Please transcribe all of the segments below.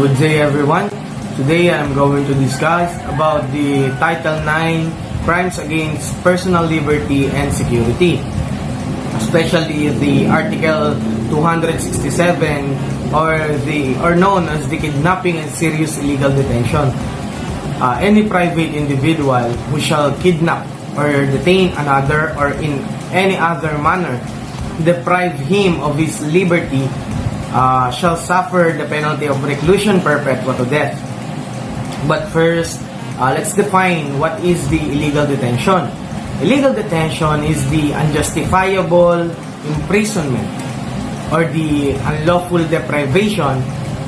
Good day everyone. Today I'm going to discuss about the Title 9 Crimes Against Personal Liberty and Security, especially the Article 267 or known as the Kidnapping and Serious Illegal Detention. Any private individual who shall kidnap or detain another or in any other manner deprive him of his liberty shall suffer the penalty of reclusion perpetua to death. But first, let's define what is the illegal detention. Illegal detention is the unjustifiable imprisonment or the unlawful deprivation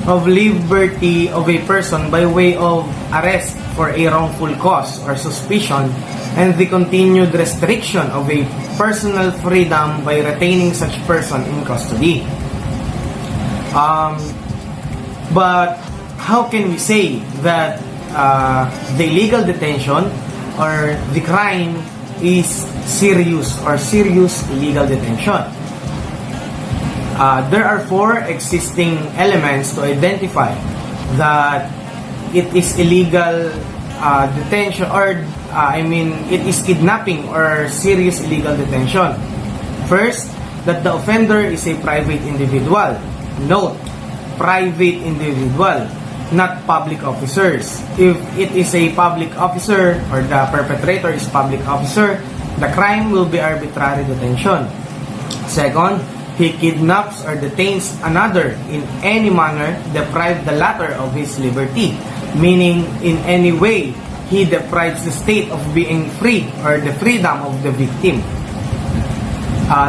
of liberty of a person by way of arrest for a wrongful cause or suspicion, and the continued restriction of a personal freedom by retaining such person in custody. But how can we say that the illegal detention or the crime is serious or serious illegal detention? There are four existing elements to identify that it is illegal detention or it is kidnapping or serious illegal detention. First, that the offender is a private individual. Note, private individual, not public officers. If it is a public officer or the perpetrator is public officer, the crime will be arbitrary detention. Second, he kidnaps or detains another in any manner, deprive the latter of his liberty, meaning in any way he deprives the state of being free or the freedom of the victim.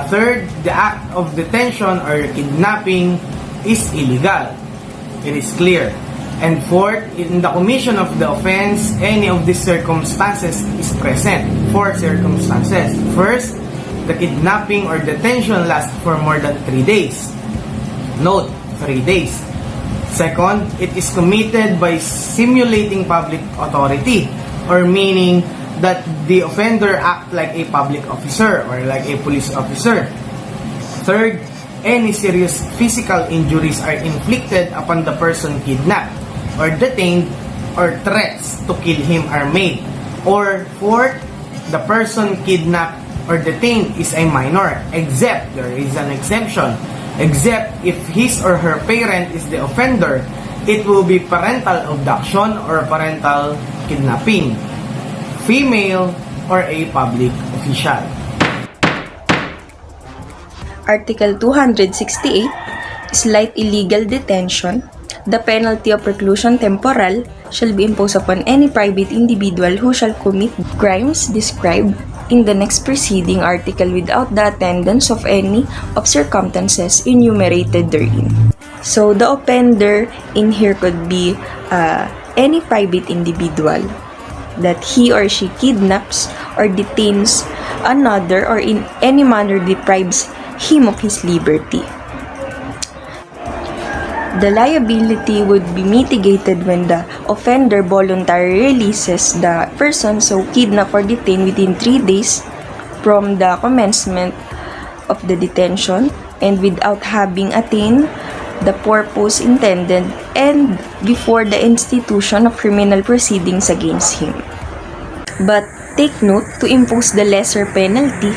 Third, the act of detention or kidnapping is illegal. It is clear. And fourth, in the commission of the offense, any of these circumstances is present. Four circumstances. First, the kidnapping or detention lasts for more than 3 days. Note, 3 days. Second, it is committed by simulating public authority, or meaning that the offender act like a public officer or like a police officer. Third, any serious physical injuries are inflicted upon the person kidnapped or detained, or threats to kill him are made. Or fourth, the person kidnapped or detained is a minor, except, there is an exception, except if his or her parent is the offender, it will be parental abduction or parental kidnapping, female, or a public official. Article 268, slight illegal detention. The penalty of reclusion temporal shall be imposed upon any private individual who shall commit crimes described in the next preceding article without the attendance of any of circumstances enumerated therein. So, the offender in here could be any private individual that he or she kidnaps or detains another or in any manner deprives him of his liberty. The liability would be mitigated when the offender voluntarily releases the person so kidnapped or detained within 3 days from the commencement of the detention and without having attained the purpose intended and before the institution of criminal proceedings against him. But take note, to impose the lesser penalty,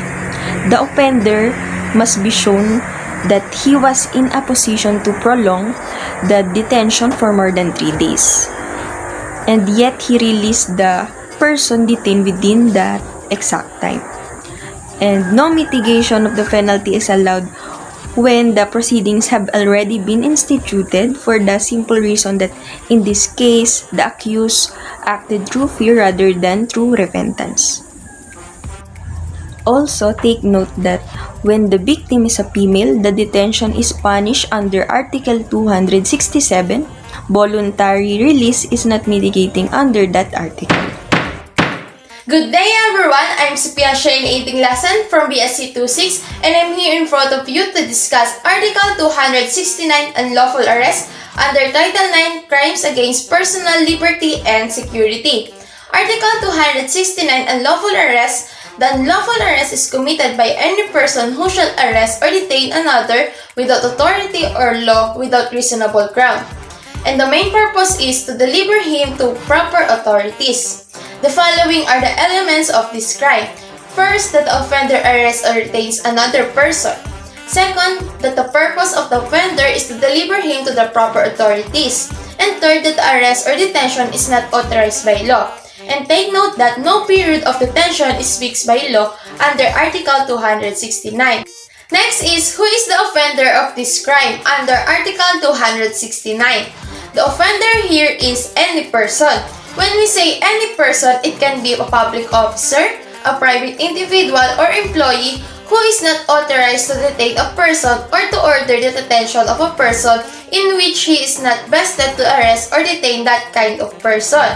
the offender must be shown that he was in a position to prolong the detention for more than 3 days. And yet, he released the person detained within that exact time. And no mitigation of the penalty is allowed when the proceedings have already been instituted for the simple reason that in this case, the accused acted through fear rather than through repentance. Also, take note that when the victim is a female, the detention is punished under Article 267. Voluntary release is not mitigating under that article. Good day everyone, I'm Sophia Dinglasan from BSc 26 and I'm here in front of you to discuss Article 269 Unlawful Arrest under Title 9 Crimes Against Personal Liberty and Security. Article 269 Unlawful Arrest. The unlawful arrest is committed by any person who shall arrest or detain another without authority or law without reasonable ground. and the main purpose is to deliver him to proper authorities. The following are the elements of this crime. First, that the offender arrests or retains another person. Second, that the purpose of the offender is to deliver him to the proper authorities. And third, that the arrest or detention is not authorized by law. And take note that no period of detention is fixed by law under Article 269. Next is, who is the offender of this crime under Article 269? The offender here is any person. When we say any person, it can be a public officer, a private individual, or employee who is not authorized to detain a person or to order the detention of a person in which he is not vested to arrest or detain that kind of person.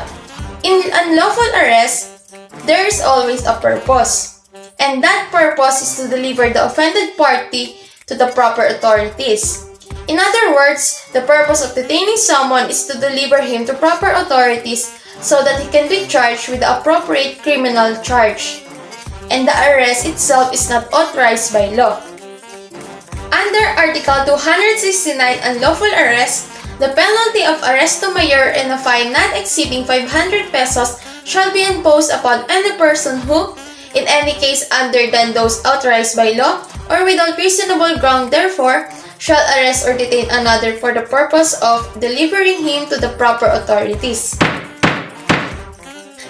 In unlawful arrest, there is always a purpose, and that purpose is to deliver the offended party to the proper authorities. In other words, the purpose of detaining someone is to deliver him to proper authorities so that he can be charged with the appropriate criminal charge, and the arrest itself is not authorized by law. Under Article 269 Unlawful Arrest, the penalty of arresto mayor and a fine not exceeding 500 pesos shall be imposed upon any person who, in any case other than those authorized by law, or without reasonable ground therefore, shall arrest or detain another for the purpose of delivering him to the proper authorities.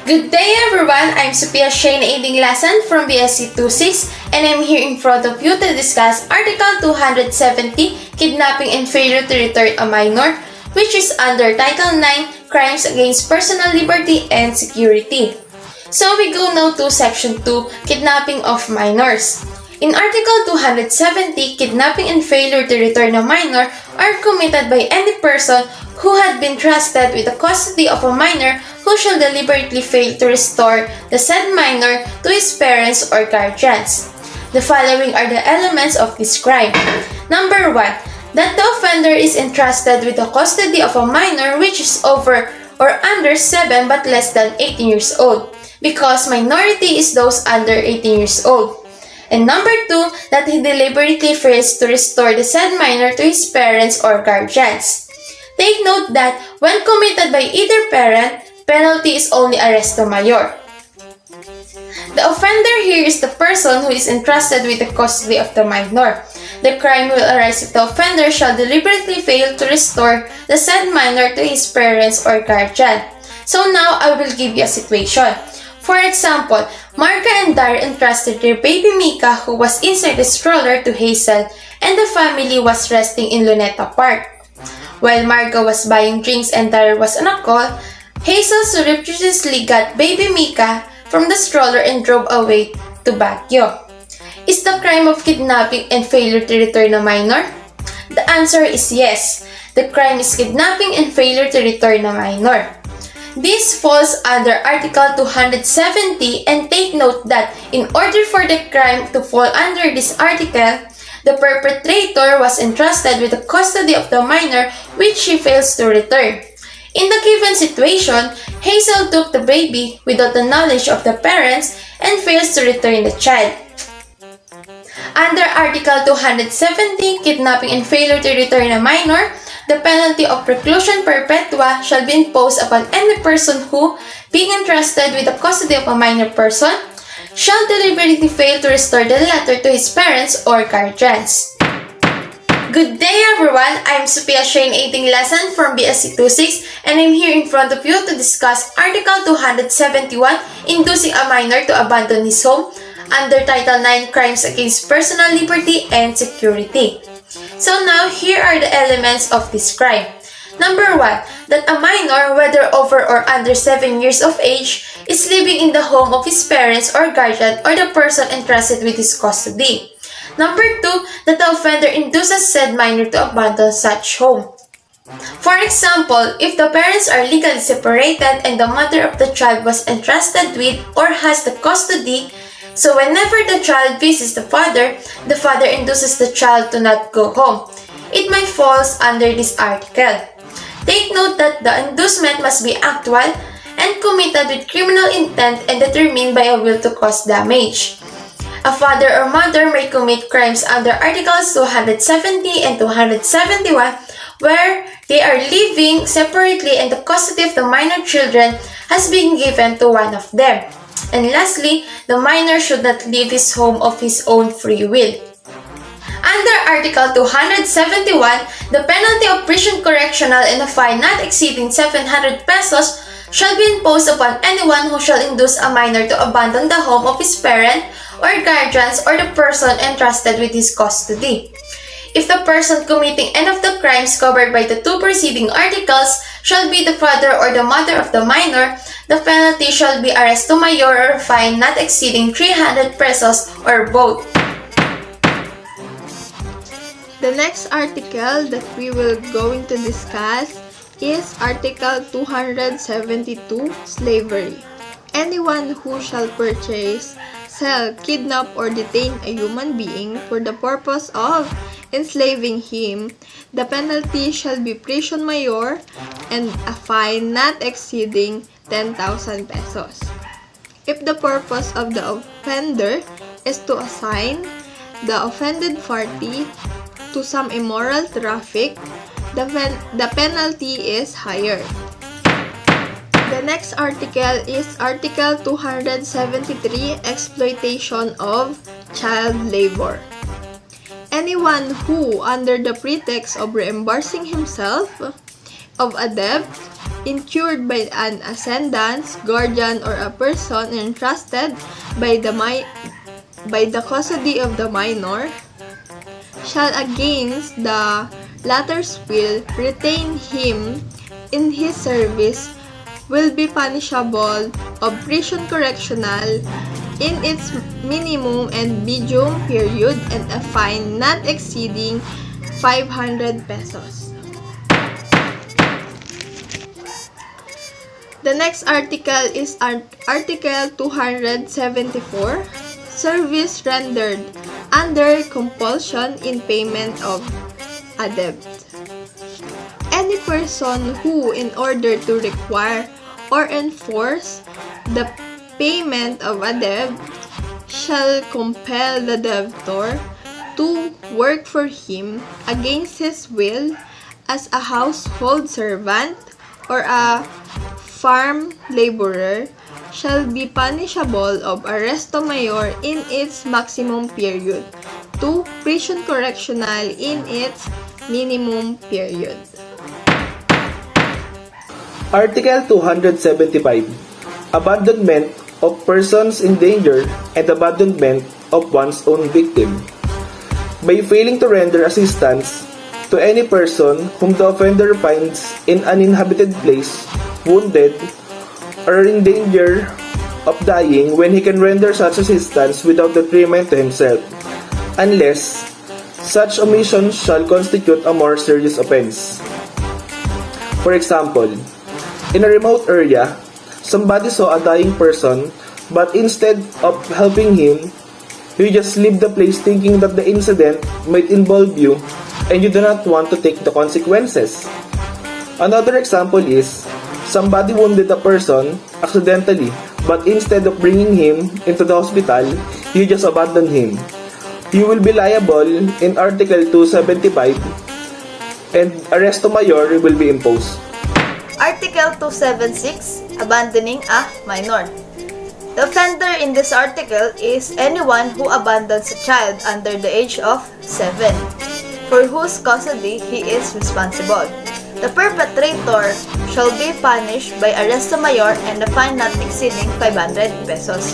Good day everyone, I'm Sophia Dinglasan from BSc 26 and I'm here in front of you to discuss Article 270, Kidnapping and Failure to Return a Minor, which is under Title 9, Crimes Against Personal Liberty and Security. So we go now to Section 2, Kidnapping of Minors. In Article 270, kidnapping and failure to return a minor are committed by any person who had been trusted with the custody of a minor who shall deliberately fail to restore the said minor to his parents or guardians. The following are the elements of this crime. Number 1. That the offender is entrusted with the custody of a minor which is over or under 7 but less than 18 years old, because minority is those under 18 years old. And number 2, that he deliberately fails to restore the said minor to his parents or guardians. Take note that when committed by either parent, penalty is only arresto mayor. The offender here is the person who is entrusted with the custody of the minor. The crime will arise if the offender shall deliberately fail to restore the said minor to his parents or guardian. So now I will give you a situation. For example, Marga and Dar entrusted their baby Mika, who was inside the stroller, to Hazel, and the family was resting in Luneta Park. While Marga was buying drinks and Dar was on a call, Hazel surreptitiously got baby Mika from the stroller and drove away to Baguio. Is the crime of kidnapping and failure to return a minor? The answer is yes. The crime is kidnapping and failure to return a minor. This falls under Article 270, and take note that in order for the crime to fall under this article, the perpetrator was entrusted with the custody of the minor which he fails to return. In the given situation, Hazel took the baby without the knowledge of the parents and fails to return the child. Under Article 270, Kidnapping and Failure to Return a Minor, the penalty of reclusion perpetua shall be imposed upon any person who, being entrusted with the custody of a minor person, shall deliberately fail to restore the latter to his parents or guardians. Good day everyone, I'm Sophia Dinglasan from BSc 26 and I'm here in front of you to discuss Article 271, Inducing a Minor to Abandon His Home, under Title 9, Crimes Against Personal Liberty and Security. So now, here are the elements of this crime. Number 1, that a minor, whether over or under 7 years of age, is living in the home of his parents or guardian or the person entrusted with his custody. Number 2, that the offender induces said minor to abandon such home. For example, if the parents are legally separated and the mother of the child was entrusted with or has the custody, so whenever the child visits the father induces the child to not go home. It might fall under this article. Take note that the inducement must be actual and committed with criminal intent and determined by a will to cause damage. A father or mother may commit crimes under Articles 270 and 271 where they are living separately and the custody of the minor children has been given to one of them. And lastly, the minor should not leave his home of his own free will. Under Article 271, the penalty of prison correctional and a fine not exceeding 700 pesos shall be imposed upon anyone who shall induce a minor to abandon the home of his parent or guardians or the person entrusted with his custody. If the person committing any of the crimes covered by the two preceding articles shall be the father or the mother of the minor, the penalty shall be arresto mayor or fine not exceeding 300 pesos or both. The next article that we will going to discuss is Article 272, Slavery. Anyone who shall purchase, sell, kidnap, or detain a human being for the purpose of enslaving him, the penalty shall be prison mayor and a fine not exceeding 10,000 pesos. If the purpose of the offender is to assign the offended party to some immoral traffic, the penalty is higher. The next article is Article 273, Exploitation of Child Labor. Anyone who, under the pretext of reimbursing himself of a debt incurred by an ascendant, guardian, or a person entrusted by the custody of the minor, shall against the latter's will retain him in his service, will be punishable of prison correctional in its minimum and medium period and a fine not exceeding 500 pesos. The next article is Article 274, Service rendered under compulsion in payment of a debt. Any person who, in order to require or enforce the payment of a debt, shall compel the debtor to work for him against his will as a household servant or a farm laborer, shall be punishable of arresto mayor in its maximum period to prison correctional in its minimum period. Article 275, Abandonment of persons in danger and abandonment of one's own victim. By failing to render assistance to any person whom the offender finds in an inhabited place, wounded, or in danger of dying when he can render such assistance without detriment to himself, unless such omission shall constitute a more serious offense. For example, in a remote area, somebody saw a dying person, but instead of helping him, you just leave the place thinking that the incident might involve you and you do not want to take the consequences. Another example is, somebody wounded a person accidentally, but instead of bringing him into the hospital, you just abandon him. You will be liable in Article 275 and arresto mayor will be imposed. Article 276, Abandoning a minor. The offender in this article is anyone who abandons a child under the age of 7, for whose custody he is responsible. The perpetrator shall be punished by arresto mayor and a fine not exceeding 500 pesos.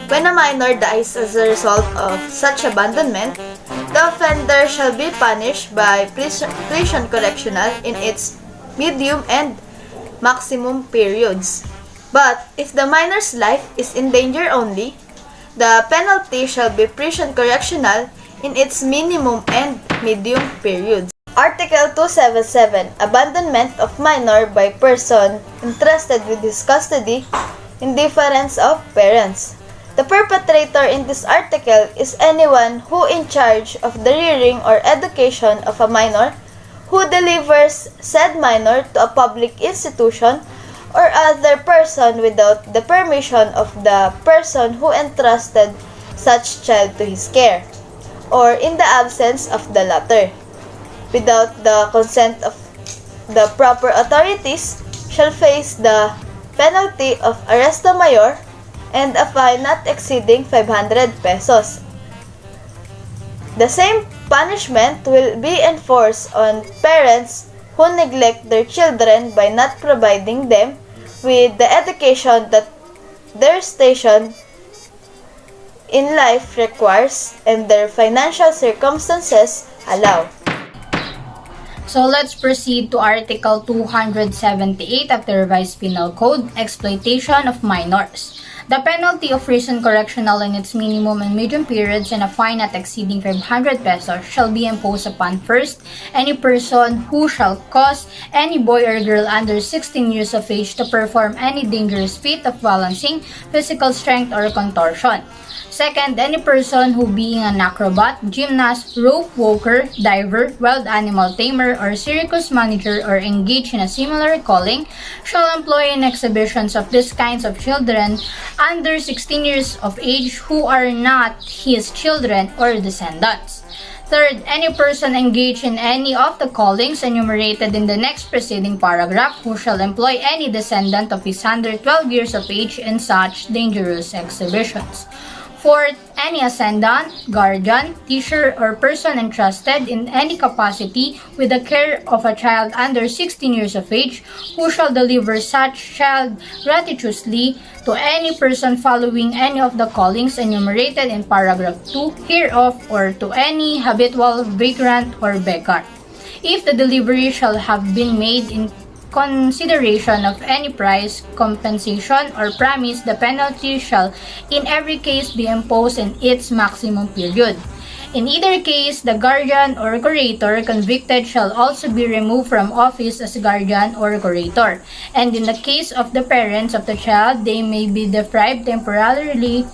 When a minor dies as a result of such abandonment, the offender shall be punished by prison correctional in its medium and maximum periods. But if the minor's life is in danger only, the penalty shall be prison correctional in its minimum and medium periods. Article 277, Abandonment of minor by person entrusted with his custody in difference of parents. The perpetrator in this article is anyone who in charge of the rearing or education of a minor, who delivers said minor to a public institution or other person without the permission of the person who entrusted such child to his care, or in the absence of the latter. without the consent of the proper authorities shall face the penalty of arresto mayor and a fine not exceeding 500 pesos. The same punishment will be enforced on parents who neglect their children by not providing them with the education that their station in life requires and their financial circumstances allow. So let's proceed to Article 278 of the Revised Penal Code, Exploitation of Minors. The penalty of prison correctional in its minimum and medium periods and a fine not exceeding 500 pesos shall be imposed upon first, any person who shall cause any boy or girl under 16 years of age to perform any dangerous feat of balancing, physical strength, or contortion. Second, any person who being an acrobat, gymnast, rope walker, diver, wild animal tamer, or circus manager or engaged in a similar calling shall employ in exhibitions of these kinds of children under 16 years of age who are not his children or descendants. Third, any person engaged in any of the callings enumerated in the next preceding paragraph who shall employ any descendant of his under 12 years of age in such dangerous exhibitions. Fourth, any ascendant, guardian, teacher, or person entrusted in any capacity with the care of a child under 16 years of age who shall deliver such child gratuitously to any person following any of the callings enumerated in paragraph 2 hereof or to any habitual vagrant or beggar. If the delivery shall have been made in consideration of any price, compensation, or promise, the penalty shall in every case be imposed in its maximum period. In either case, the guardian or curator convicted shall also be removed from office as guardian or curator, and in the case of the parents of the child, they may be deprived temporarily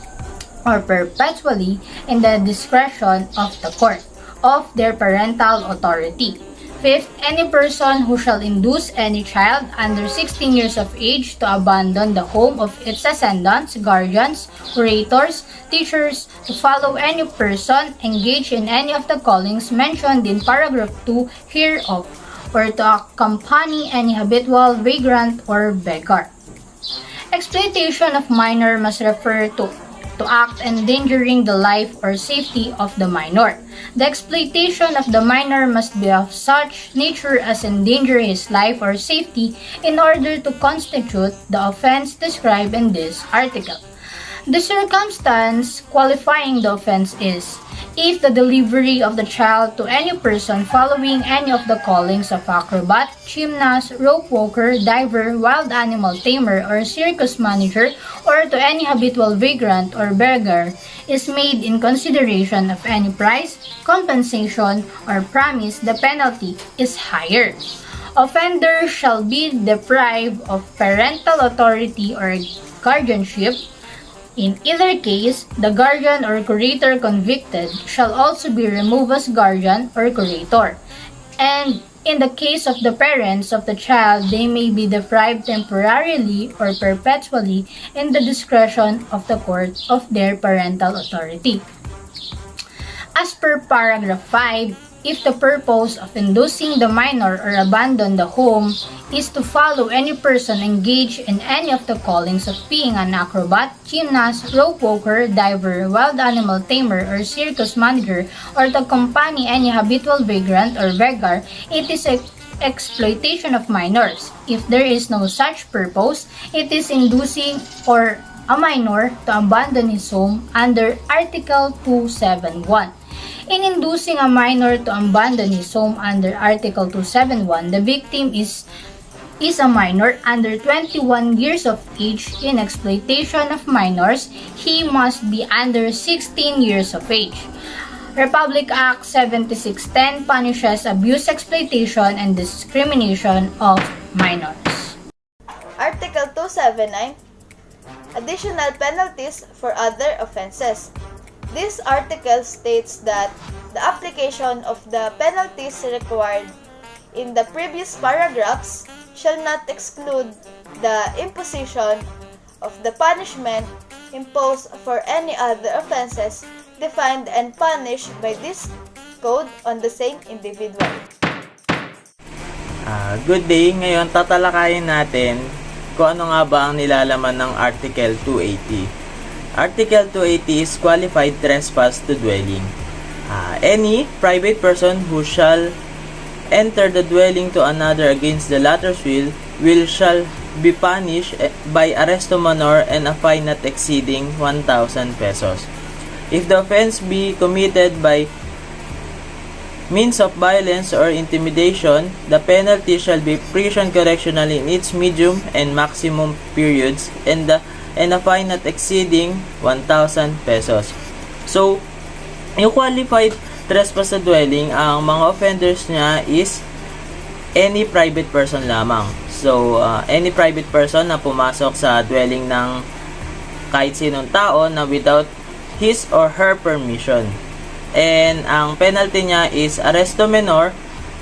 or perpetually in the discretion of the court of their parental authority. Fifth, any person who shall induce any child under 16 years of age to abandon the home of its ascendants, guardians, curators, teachers, to follow any person engaged in any of the callings mentioned in paragraph 2 hereof, or to accompany any habitual vagrant or beggar. Exploitation of minor must refer to act endangering the life or safety of the minor. The exploitation of the minor must be of such nature as endanger his life or safety in order to constitute the offense described in this article. The circumstance qualifying the offense is if the delivery of the child to any person following any of the callings of acrobat, gymnast, rope walker, diver, wild animal tamer, or circus manager, or to any habitual vagrant or beggar, is made in consideration of any price, compensation, or promise, the penalty is higher. Offender shall be deprived of parental authority or guardianship. In either case, the guardian or curator convicted shall also be removed as guardian or curator. And in the case of the parents of the child, they may be deprived temporarily or perpetually in the discretion of the court of their parental authority. As per paragraph 5, if the purpose of inducing the minor or abandon the home is to follow any person engaged in any of the callings of being an acrobat, gymnast, rope walker, diver, wild animal tamer, or circus manager, or to accompany any habitual vagrant or beggar, it is exploitation of minors. If there is no such purpose, it is inducing or a minor to abandon his home under Article 271. In inducing a minor to abandon his home under Article 271, the victim is a minor under 21 years of age. In exploitation of minors, he must be under 16 years of age. Republic Act 7610 punishes abuse, exploitation, and discrimination of minors. Article 279, Additional Penalties for Other Offenses. This article states that the application of the penalties required in the previous paragraphs shall not exclude the imposition of the punishment imposed for any other offenses defined and punished by this code on the same individual. Good day. Ngayon tatalakayin natin kung ano nga ba ang nilalaman ng Article 280. Article 280 is qualified trespass to dwelling. Any private person who shall enter the dwelling to another against the latter's will shall be punished by arresto menor and a fine not exceeding 1,000 pesos. If the offense be committed by means of violence or intimidation, the penalty shall be prison correctional in its medium and maximum periods and a fine not exceeding 1,000 pesos. So, yung qualified trespass sa dwelling, ang mga offenders niya is any private person lamang. So, any private person na pumasok sa dwelling ng kahit sinong tao na without his or her permission. And ang penalty niya is arresto menor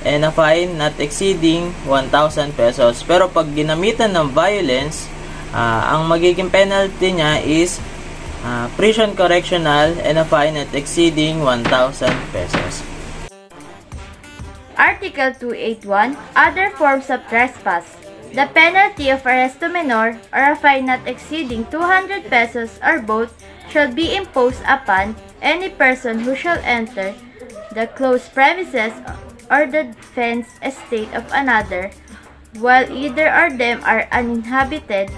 and a fine not exceeding 1,000 pesos. Pero pag ginamitan ng violence, ang magiging penalty niya is prison correctional and a fine not exceeding 1,000 pesos. Article 281, Other forms of trespass. The penalty of arresto menor or a fine not exceeding 200 pesos or both shall be imposed upon any person who shall enter the closed premises or the fenced estate of another while either or them are uninhabited,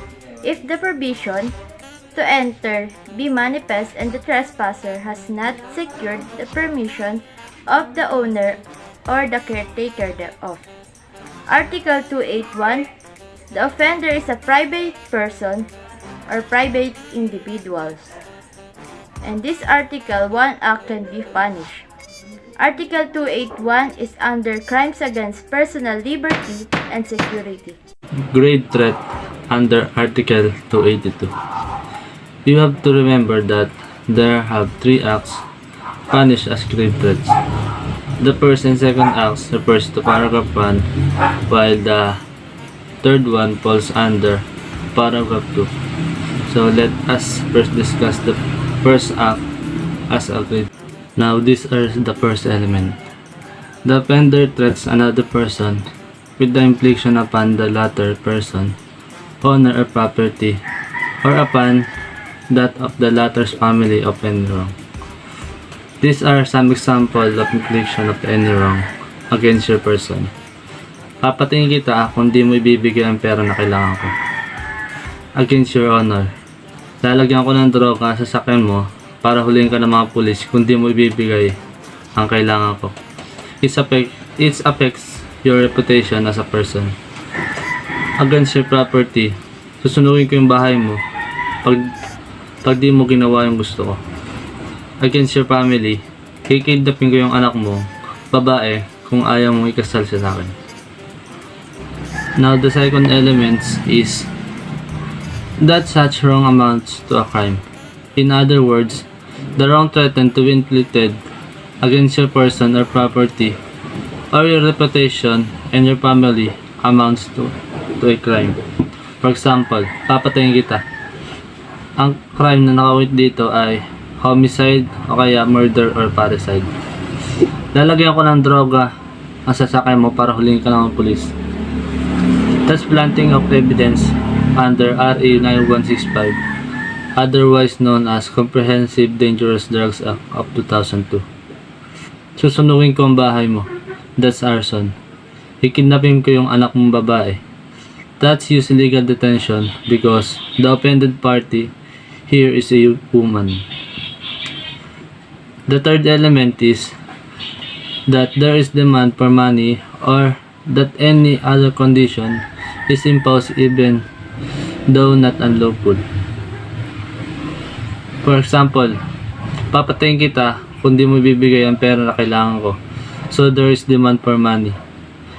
if the provision to enter be manifest and the trespasser has not secured the permission of the owner or the caretaker thereof. Article 281, the offender is a private person or private individuals. And this Article 1 act can be punished. Article 281 is under crimes against personal liberty and security. Grave threat under Article 282. You have to remember that there have 3 acts punished as grave threats. The first and second acts refers to paragraph 1, while the third one falls under paragraph 2. So let us first discuss the first act as a grave. Now these are the first element. The offender threats another person with the infliction upon the latter person, honor or property, or upon that of the latter's family of any wrong. These are some examples of infliction of any wrong against your person. Papatingin kita kung di mo ibibigay ang pera na kailangan ko. Against your honor. Lalagyan ko ng droga sa sasakyan mo para huliin ka ng mga pulis kung di mo ibibigay ang kailangan ko. It affects your reputation as a person. Against your property, susunugin ko yung bahay mo pag di mo ginawa yung gusto ko. Against your family, kikidnapin ko yung anak mo, babae, kung ayaw mong ikasal siya sa akin. Now the second element is that such wrong amounts to a crime. In other words, the wrong threatened to be inflicted against your person or property or your reputation and your family amounts to a crime. For example, papatayin kita. Ang crime na nakawit dito ay homicide o kaya murder or parricide. Lalagyan ko ng droga ang sasakay mo para huliin ka ng pulis. That's planting of evidence under RA 9165, otherwise known as Comprehensive Dangerous Drugs Act of 2002. Susunugin ko ang bahay mo. That's arson. Ikidnapin ko yung anak mong babae. That's use illegal detention because the offended party here is a woman. The third element is that there is demand for money or that any other condition is imposed even though not unlawful. For example, papatayin kita kung di mo bibigay ang pera na kailangan ko. So there is demand for money.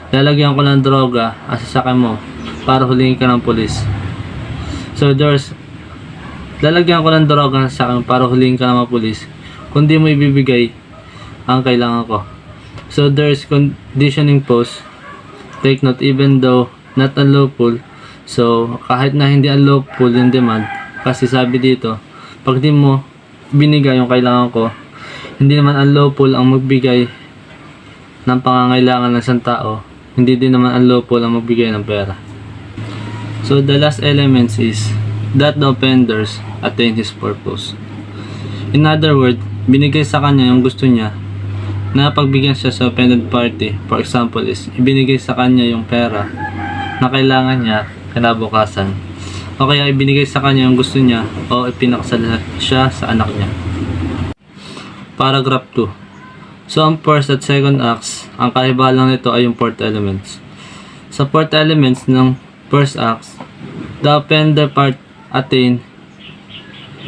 Lalagyan ko ng droga ang sasakyan mo para huliin ka ng pulis. So lalagyan ko ng droga ang sasakyan mo para huliin ka ng mga pulis kung di mo ibibigay ang kailangan ko. So there is conditioning post. Take note, even though not unlawful. So kahit na hindi unlawful yung demand, kasi sabi dito, pag di mo binigay yung kailangan ko, hindi naman unlawful ang magbigay ng pangangailangan ng isang tao hindi din naman unlawful ang magbigay ng pera. So the last elements is that the offenders attain his purpose. In other words, binigay sa kanya yung gusto niya na pagbigyan siya sa offended party. For example is, ibinigay sa kanya yung pera na kailangan niya kinabukasan. O kaya ibinigay sa kanya yung gusto niya o ipinakasal siya sa anak niya. Paragraph 2. So ang first at second acts, ang kaibahan lang nito ay yung fourth elements. Sa fourth elements ng first acts, the offender part attain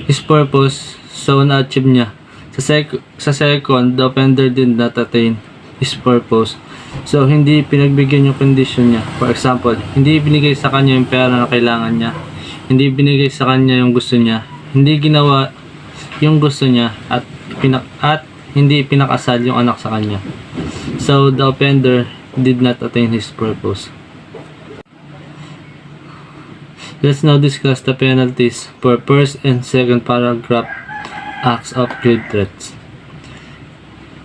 his purpose, so na-achieve niya. Sa second, the offender did not attain his purpose, so hindi pinagbigyan yung condition niya. For example, hindi binigay sa kanya yung pera na kailangan niya, hindi binigay sa kanya yung gusto niya, hindi ginawa yung gusto niya, at hindi pinakasal yung anak sa kanya. So the offender did not attain his purpose. Let's now discuss the penalties for first and second paragraph acts of grave threats.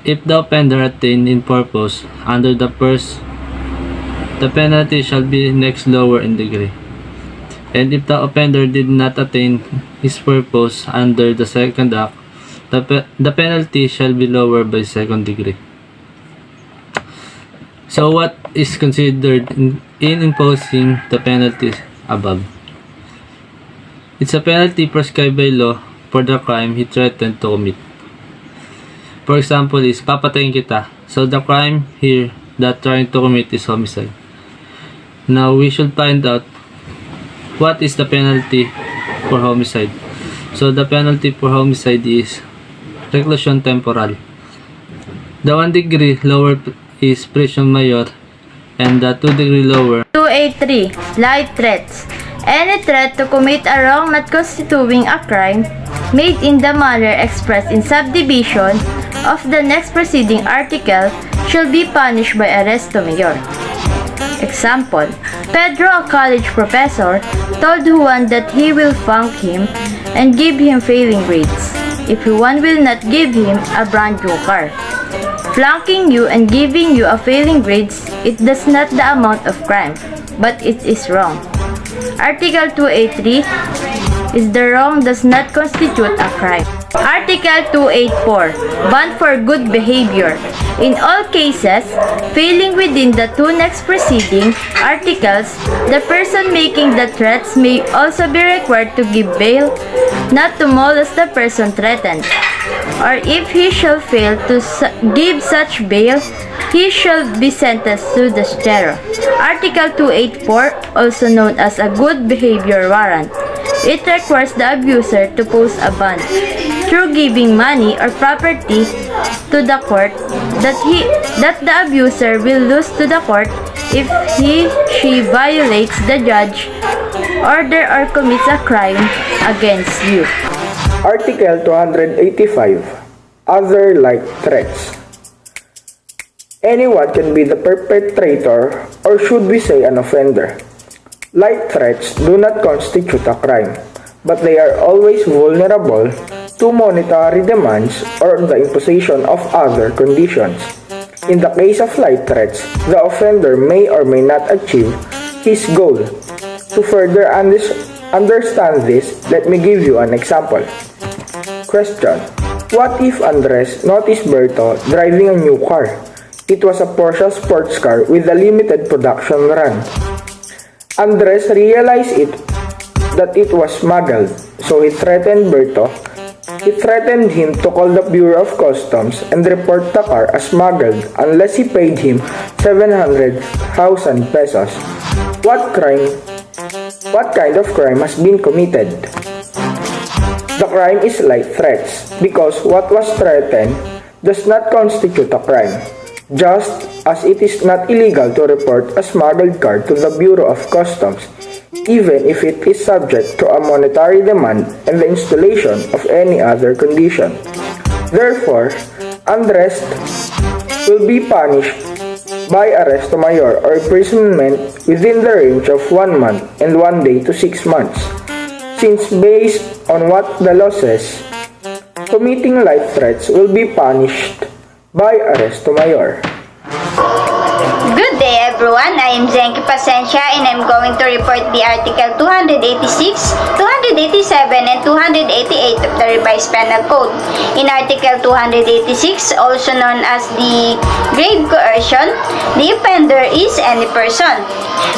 If the offender attained in purpose under the first, the penalty shall be next lower in degree. And if the offender did not attain his purpose under the second act, the penalty shall be lower by second degree. So what is considered in imposing the penalties above? It's a penalty prescribed by law for the crime he threatened to commit. For example is, papatayin kita. So the crime here that trying to commit is homicide. Now we should find out what is the penalty for homicide. So the penalty for homicide is reclusion temporal. The 1 degree lower is prison mayor, and the 2 degree lower 283. Light threats. Any threat to commit a wrong not constituting a crime made in the manner expressed in subdivision of the next preceding article shall be punished by arresto mayor. Example, Pedro, a college professor, told Juan that he will flunk him and give him failing grades if Juan will not give him a brand new car. Flunking you and giving you a failing grades, it does not the amount of crime, but it is wrong. Article 283 is the wrong does not constitute a crime. Article 284, ban for good behavior. In all cases, failing within the two next preceding articles, the person making the threats may also be required to give bail, not to molest the person threatened. Or if he shall fail to give such bail, he shall be sentenced to the stero. Article 284, also known as a good behavior warrant. It requires the abuser to post a bond through giving money or property to the court that the abuser will lose to the court if she violates the judge order or commits a crime against you. Article 285. Other like threats. Anyone can be the perpetrator, or should we say an offender. Light threats do not constitute a crime, but they are always vulnerable to monetary demands or the imposition of other conditions. In the case of light threats, the offender may or may not achieve his goal. To further understand this, let me give you an example. Question: what if Andres noticed Berto driving a new car? It was a Porsche sports car with a limited production run. Andres realized that it was smuggled, so he threatened Berto. He threatened him to call the Bureau of Customs and report the car as smuggled unless he paid him 700,000 pesos. What kind of crime has been committed? The crime is light threats because what was threatened does not constitute a crime. Just as it is not illegal to report a smuggled car to the Bureau of Customs, even if it is subject to a monetary demand and the installation of any other condition. Therefore, Andres will be punished by arresto mayor or imprisonment within the range of 1 month and 1 day to 6 months. Since based on what the law says, committing light threats will be punished by arresto mayor. Good day, everyone. everyone, I am Zenki Pasensya and I'm going to report the Article 286, 287, and 288 of the Revised Penal Code. In Article 286, also known as the grave coercion, the offender is any person.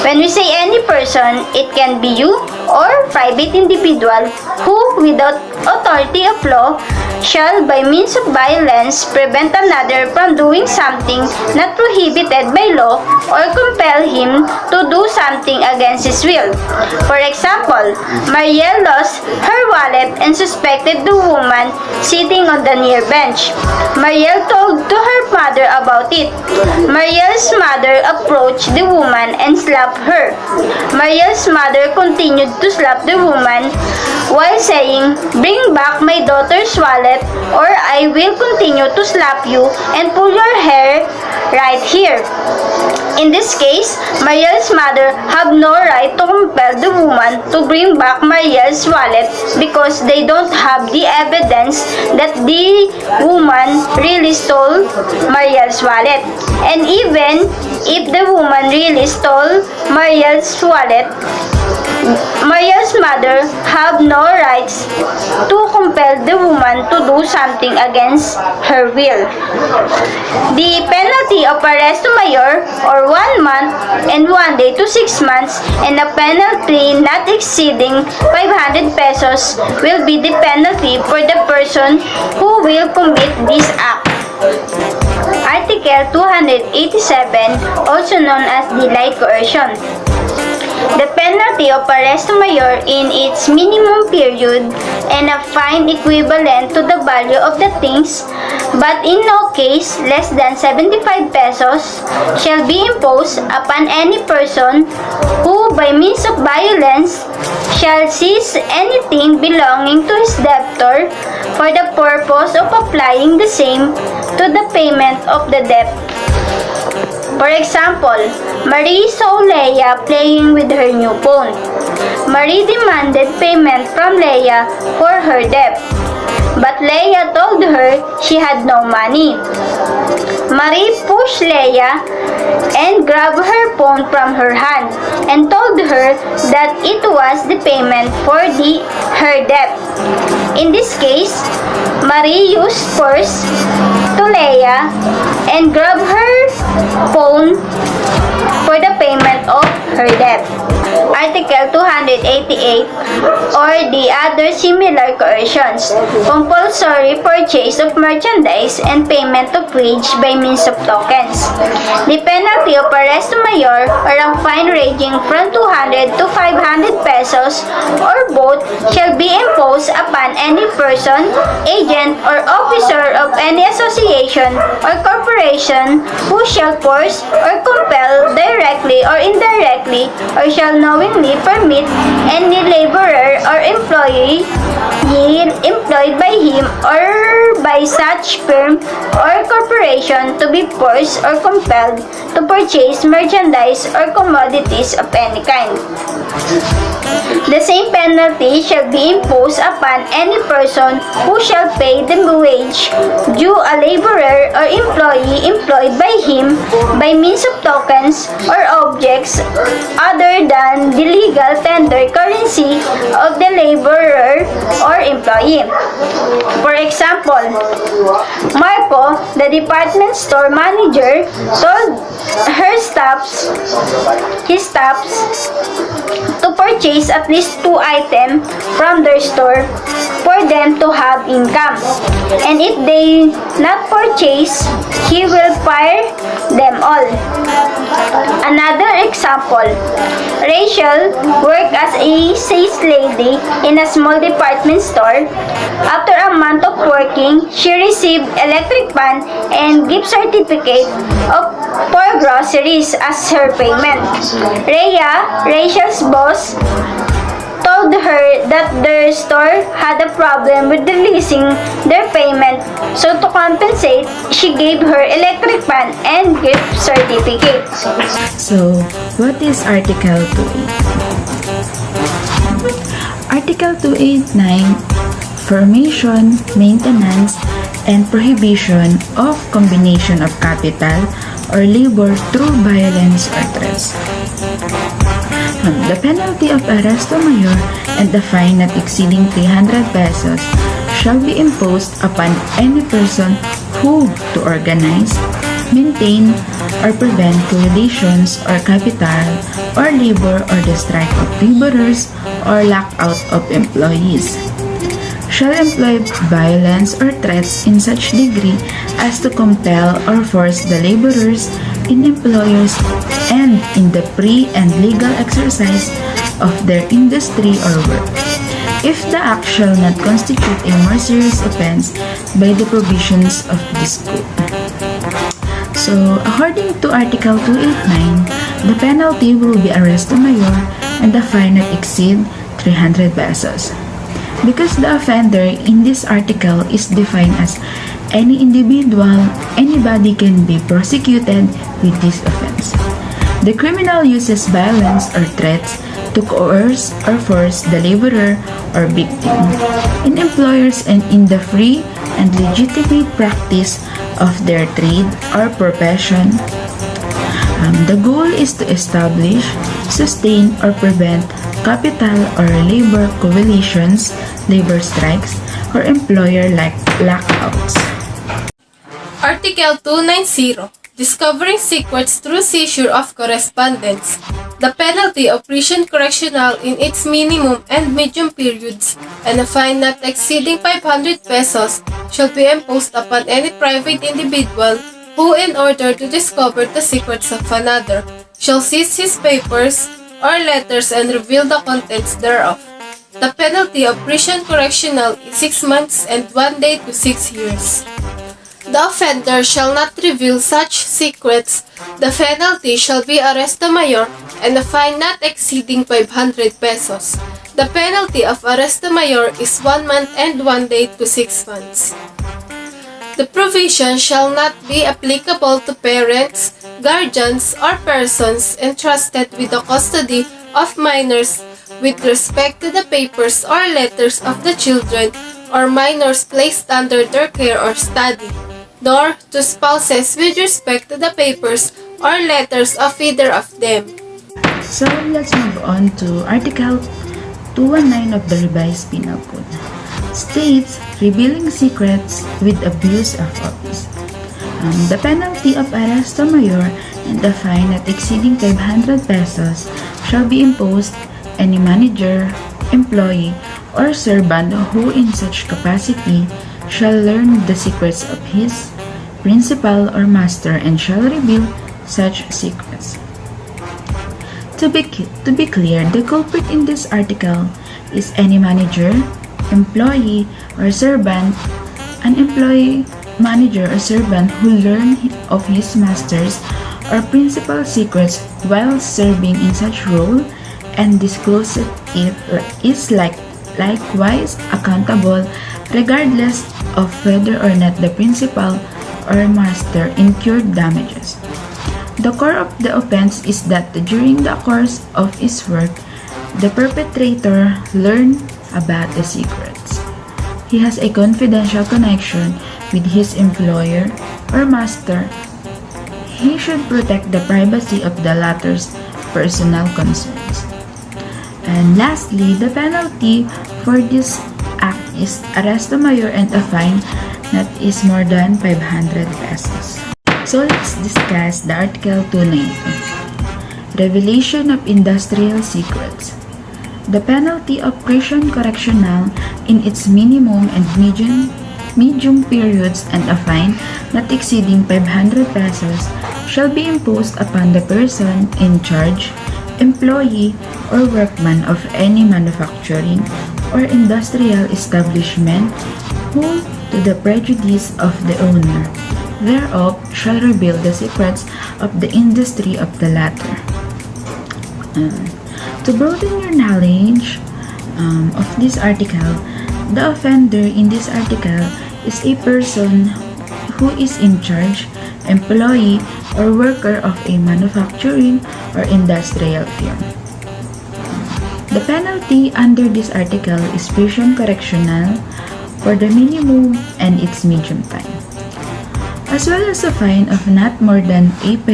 When we say any person, it can be you or private individual who, without authority of law, shall by means of violence prevent another from doing something not prohibited by law or compel him to do something against his will. For example, Marielle lost her wallet and suspected the woman sitting on the near bench. Marielle told to her mother about it. Marielle's mother approached the woman and slapped her. Marielle's mother continued to slap the woman while saying, "Bring back my daughter's wallet or I will continue to slap you and pull your hair right here." In this case, Marielle's mother have no right to compel the woman to bring back Marielle's wallet because they don't have the evidence that the woman really stole Marielle's wallet. And even if the woman really stole Marielle's wallet, Marielle's mother have no rights to compel the woman to do something against her will. The penalty of arresto mayor or 1 month and 1 day to 6 months and a penalty not exceeding 500 pesos will be the penalty for the person who will commit this act. Article 287, also known as the light coercion. The penalty of arresto mayor in its minimum period and a fine equivalent to the value of the things, but in no case less than 75 pesos, shall be imposed upon any person who by means of violence shall seize anything belonging to his debtor for the purpose of applying the same to the payment of the debt. For example, Marie saw Leia playing with her new phone. Marie demanded payment from Leia for her debt, but Leia told her she had no money. Marie pushed Leia and grabbed her phone from her hand and told her that it was the payment for her debt. In this case, Marie used force to Leia and grabbed her phone for the payment of her debt. Article 288 or the other similar coercions, compulsory purchase of merchandise and payment of wage by means of tokens. The penalty of arresto mayor or a fine ranging from 200 to 500 pesos or both shall be imposed upon any person, agent, or officer of any association or corporation who shall force or compel directly or indirectly or shall knowingly permit any laborer or employee employed by him or by such firm or corporation to be forced or compelled to purchase merchandise or commodities of any kind. The same penalty shall be imposed upon any person who shall pay the wage due a laborer or employee employed by him by means of tokens or objects other than the legal tender currency of the laborer or employee. For example, Marco, the department store manager, told his staffs to purchase at least 2 items from their store for them to have income. And if they not purchase, he will fire them all. Another example, Rachel worked as a sales lady in a small department store. After a month of working, she received electric fan and gift certificate for groceries as her payment. Rachel's boss, told her that their store had a problem with releasing their payment, so to compensate, she gave her electric fan and gift certificate. So, what is Article 280? Article 289, formation, maintenance, and prohibition of combination of capital, or labor through violence or threats. The penalty of arresto mayor and the fine not exceeding 300 pesos shall be imposed upon any person who to organize, maintain, or prevent coalitions or capital or labor or the strike of laborers or lockout of employees shall employ violence or threats in such degree as to compel or force the laborers in employers and in the free and legal exercise of their industry or work, if the act shall not constitute a more serious offense by the provisions of this code. So, according to Article 289, the penalty will be arresto mayor and the fine not exceed 300 pesos. Because the offender in this article is defined as any individual, anybody can be prosecuted with this offense. The criminal uses violence or threats to coerce or force the laborer or victim in employers and in the free and legitimate practice of their trade or profession. The goal is to establish, sustain, or prevent capital or labor coalitions, labor strikes, or employer-like lockouts. Article 290. Discovering secrets through seizure of correspondence. The penalty of prison correctional in its minimum and medium periods and a fine not exceeding 500 pesos shall be imposed upon any private individual who, in order to discover the secrets of another, shall seize his papers or letters and reveal the contents thereof. The penalty of prison correctional is 6 months and 1 day to 6 years. The offender shall not reveal such secrets. The penalty shall be arresto mayor and a fine not exceeding 500 pesos. The penalty of arresto mayor is 1 month and 1 day to 6 months. The provision shall not be applicable to parents, guardians, or persons entrusted with the custody of minors with respect to the papers or letters of the children or minors placed under their care or study, nor to spouses with respect to the papers or letters of either of them. So, let's move on to Article 219 of the Revised Penal Code. States revealing secrets with abuse of office. The penalty of arresto mayor and the fine not exceeding 500 pesos shall be imposed any manager, employee, or servant who in such capacity shall learn the secrets of his principal or master and shall reveal such secrets. To be clear, the culprit in this article is any manager, employee, or servant, an employee, manager, or servant who learn of his master's or principal secrets while serving in such role and discloses it is likewise accountable regardless of whether or not the principal or master incurred damages. The core of the offense is that during the course of his work, the perpetrator learned about the secrets. He has a confidential connection with his employer or master. He should protect the privacy of the latter's personal concerns. And lastly, the penalty for this act is arresto mayor and a fine that is more than 500 pesos. So let's discuss the Article 290. Revelation of industrial secrets. The penalty of prison correctional in its minimum and medium periods and a fine not exceeding 500 pesos shall be imposed upon the person in charge, employee, or workman of any manufacturing or industrial establishment who, to the prejudice of the owner thereof, shall reveal the secrets of the industry of the latter. To broaden your knowledge of this article, the offender in this article is a person who is in charge, employee, or worker of a manufacturing or industrial firm. The penalty under this article is prison correctional for the minimum and its medium time. as well as a fine of not more than 500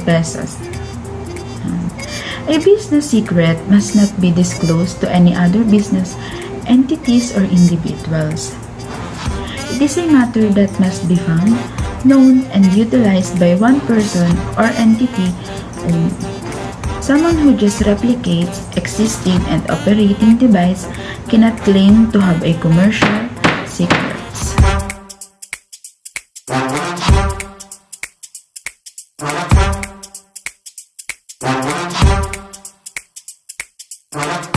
pesos. A business secret must not be disclosed to any other business entities or individuals. It is a matter that must be found, known, and utilized by one person or entity only. Someone who just replicates existing and operating device cannot claim to have a commercial secret.